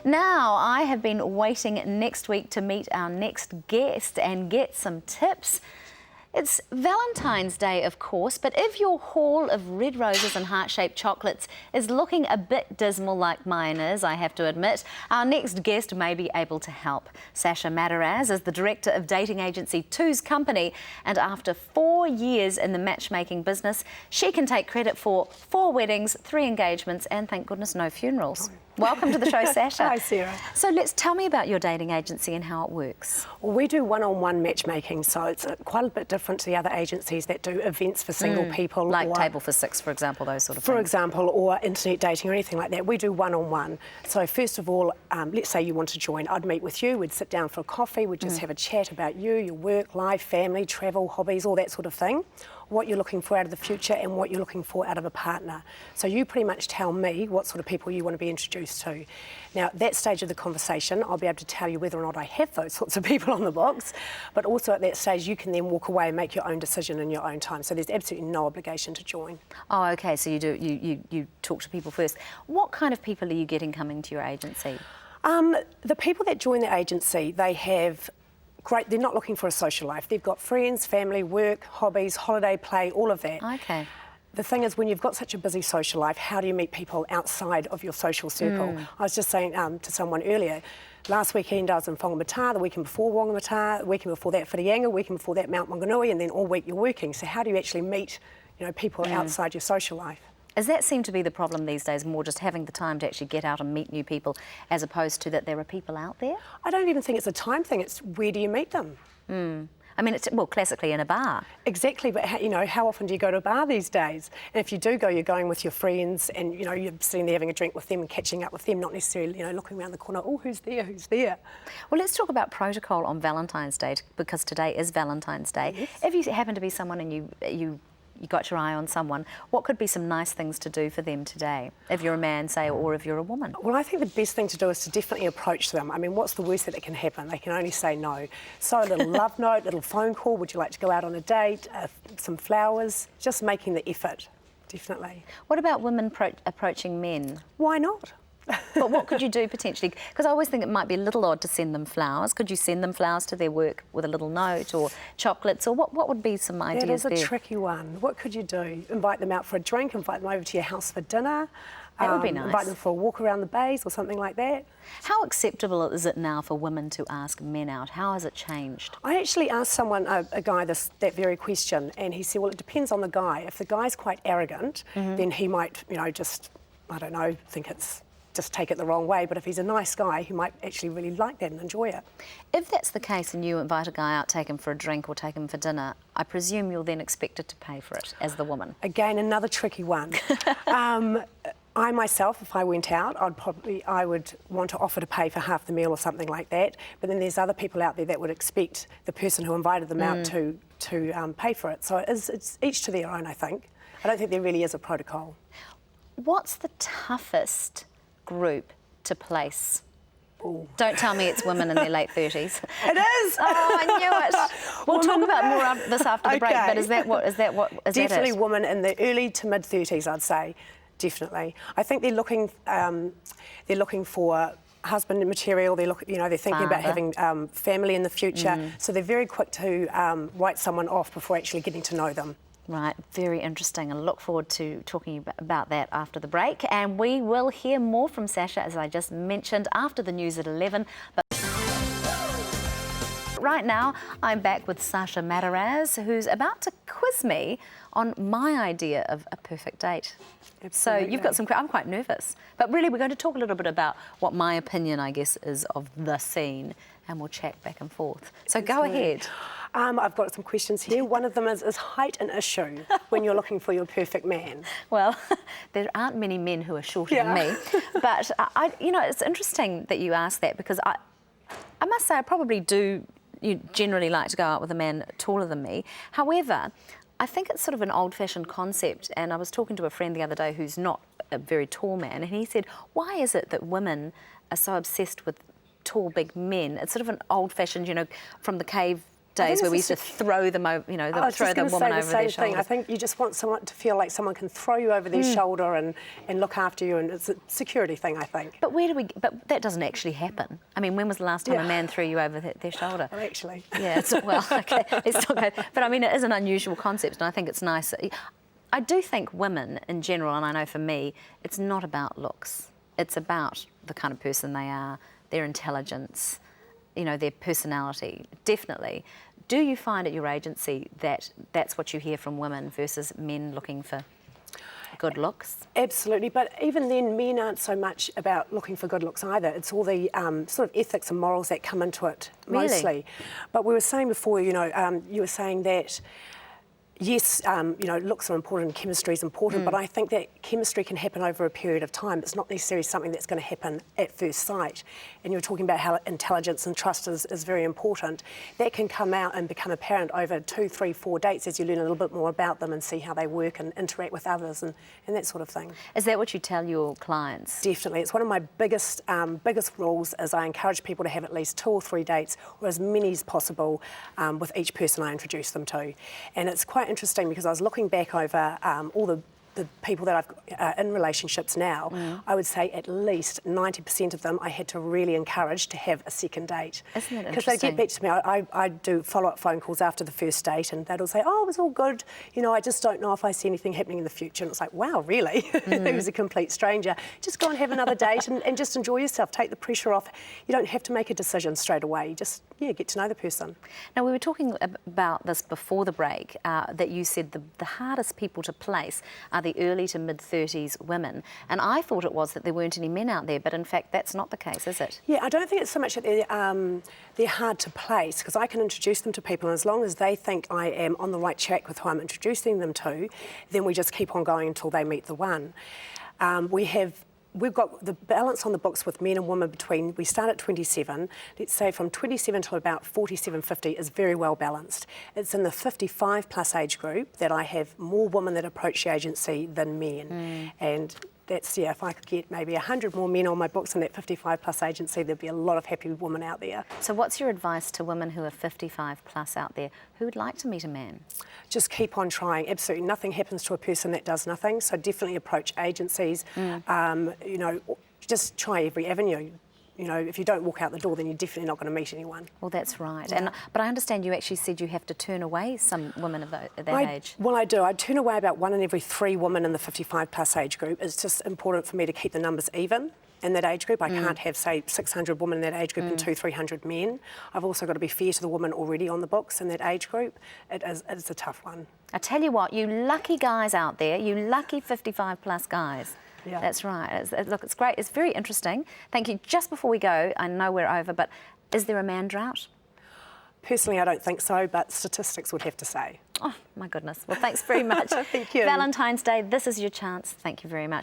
Now, I have been waiting next week to meet our next guest and get some tips. It's Valentine's Day, of course, but if your haul of red roses and heart-shaped chocolates is looking a bit dismal like mine is, I have to admit, our next guest may be able to help. Sasha Mataraz is the director of dating agency Two's Company, and after 4 years in the matchmaking business, she can take credit for 4 weddings, 3 engagements, and thank goodness no funerals. Welcome to the show, Sasha. Hi, Sarah. So tell me about your dating agency and how it works. Well, we do one-on-one matchmaking, so it's quite a bit different to the other agencies that do events for single people. Like or, Table for Six, for example, those sort of For things. example, or internet dating or anything like that. We do one-on-one. So first of all, let's say you want to join. I'd meet with you, we'd sit down for a coffee, we'd just have a chat about you, your work, life, family, travel, hobbies, all that sort of thing. What you're looking for out of the future and what you're looking for out of a partner. So you pretty much tell me what sort of people you want to be introduced to. Now, at that stage of the conversation, I'll be able to tell you whether or not I have those sorts of people on the box, but also at that stage, you can then walk away and make your own decision in your own time. So there's absolutely no obligation to join. Oh, okay, so you talk to people first. What kind of people are you getting coming to your agency? The people that join the agency, they have great, they're not looking for a social life. They've got friends, family, work, hobbies, holiday play, all of that. Okay. The thing is, when you've got such a busy social life, how do you meet people outside of your social circle? I was just saying to someone earlier, last weekend I was in Whangamata, the weekend before Whangamata, the weekend before that Whirianga, the weekend before that Mount Maunganui, and then all week you're working. So how do you actually meet, people outside your social life? Does that seem to be the problem these days, more just having the time to actually get out and meet new people, as opposed to that there are people out there? I don't even think it's a time thing, it's where do you meet them? I mean, it's, well, classically in a bar. Exactly, but how often do you go to a bar these days? And if you do go, you're going with your friends and, you're sitting there having a drink with them and catching up with them, not necessarily, looking around the corner, oh, who's there, who's there? Well, let's talk about protocol on Valentine's Day, because today is Valentine's Day. Yes. If you happen to be someone and you got your eye on someone, what could be some nice things to do for them today, if you're a man, say, or if you're a woman? Well, I think the best thing to do is to definitely approach them. I mean, what's the worst that can happen? They can only say no. So a little love note, little phone call, would you like to go out on a date, some flowers, just making the effort, definitely. What about women approaching men? Why not? But what could you do potentially? Because I always think it might be a little odd to send them flowers. Could you send them flowers to their work with a little note, or chocolates, or what would be some ideas there? That is a tricky one. What could you do? Invite them out for a drink, invite them over to your house for dinner. That would be nice. Invite them for a walk around the bays or something like that. How acceptable is it now for women to ask men out? How has it changed? I actually asked someone, a guy, that very question, and he said, well, it depends on the guy. If the guy's quite arrogant, then he might, just, I don't know, think it's just take it the wrong way, but if he's a nice guy, he might actually really like that and enjoy it. If that's the case and you invite a guy out, take him for a drink or take him for dinner, I presume you're then expected to pay for it as the woman. Again, another tricky one. I myself, if I went out, I would want to offer to pay for half the meal or something like that, but then there's other people out there that would expect the person who invited them out to pay for it. So it's each to their own, I think. I don't think there really is a protocol. What's the toughest group to place? Ooh. Don't tell me it's women in their late 30s. It is! Oh, I knew it! We'll talk about more of this after the break, but is that what? Definitely women in the early to mid 30s, I'd say. Definitely. I think they're looking for husband material. They're thinking about having family in the future. So they're very quick to write someone off before actually getting to know them. Right, very interesting. I look forward to talking about that after the break. And we will hear more from Sasha, as I just mentioned, after the news at 11. But right now, I'm back with Sasha Mataraz, who's about to quiz me on my idea of a perfect date. Absolutely. So you've got some... I'm quite nervous. But really, we're going to talk a little bit about what my opinion, I guess, is of the scene, and we'll chat back and forth. So go ahead. I've got some questions here. One of them is height an issue when you're looking for your perfect man? Well, there aren't many men who are shorter than me. But, it's interesting that you ask that, because I must say I probably do generally like to go out with a man taller than me. However, I think it's sort of an old-fashioned concept, and I was talking to a friend the other day who's not a very tall man, and he said, why is it that women are so obsessed with tall, big men? It's sort of an old-fashioned, from the cave days where we it's used to throw them over, you know, throw the woman over their shoulder. I think you just want someone to feel like someone can throw you over their shoulder and look after you, and it's a security thing, I think. But but that doesn't actually happen. I mean, when was the last time a man threw you over their shoulder? Oh, actually. Yeah, okay, it's not good. But I mean, it is an unusual concept, and I think it's nice. I do think women in general, and I know for me, it's not about looks. It's about the kind of person they are, their intelligence, you know, their personality, definitely. Do you find at your agency that that's what you hear from women versus men looking for good looks? Absolutely, but even then, men aren't so much about looking for good looks either. It's all the sort of ethics and morals that come into it, mostly. Really? But we were saying before, you know, you were saying that yes, you know, looks are important, chemistry is important, but I think that chemistry can happen over a period of time. It's not necessarily something that's going to happen at first sight. And you were talking about how intelligence and trust is very important. That can come out and become apparent over 2, 3, 4 dates as you learn a little bit more about them and see how they work and interact with others and that sort of thing. Is that what you tell your clients? Definitely. It's one of my biggest rules is I encourage people to have at least 2 or 3 dates or as many as possible with each person I introduce them to. And it's quite interesting because I was looking back over all the people that I've in relationships now, I would say at least 90% of them I had to really encourage to have a second date. Isn't it interesting? Because they get back to me, I do follow-up phone calls after the first date and they'll say, oh, it was all good, you know, I just don't know if I see anything happening in the future. And it's like, wow, really? He was a complete stranger. Just go and have another date and just enjoy yourself, take the pressure off. You don't have to make a decision straight away, just, yeah, get to know the person. Now, we were talking about this before the break, that you said the hardest people to place are the early to mid-30s women. And I thought it was that there weren't any men out there, but in fact that's not the case, is it? Yeah, I don't think it's so much that they're hard to place, because I can introduce them to people, and as long as they think I am on the right track with who I'm introducing them to, then we just keep on going until they meet the one. We've got the balance on the books with men and women between, we start at 27, let's say from 27 to about 47, 50 is very well balanced. It's in the 55 plus age group that I have more women that approach the agency than men. And that's, yeah, if I could get maybe 100 more men on my books in that 55 plus agency, there'd be a lot of happy women out there. So what's your advice to women who are 55 plus out there who would like to meet a man? Just keep on trying. Absolutely nothing happens to a person that does nothing. So definitely approach agencies. You know, just try every avenue. You know, if you don't walk out the door, then you're definitely not going to meet anyone. Well, that's right. Yeah. But I understand you actually said you have to turn away some women of that age. Well, I do. I turn away about 1 in every 3 women in the 55 plus age group. It's just important for me to keep the numbers even in that age group. I can't have, say, 600 women in that age group and 200-300 men. I've also got to be fair to the women already on the books in that age group. It's a tough one. I tell you what, you lucky guys out there, you lucky 55 plus guys. Yeah. That's right. Look, it's great. It's very interesting. Thank you. Just before we go, I know we're over, but is there a man drought? Personally, I don't think so, but statistics would have to say. Oh, my goodness. Well, thanks very much. Thank you. Valentine's Day, this is your chance. Thank you very much.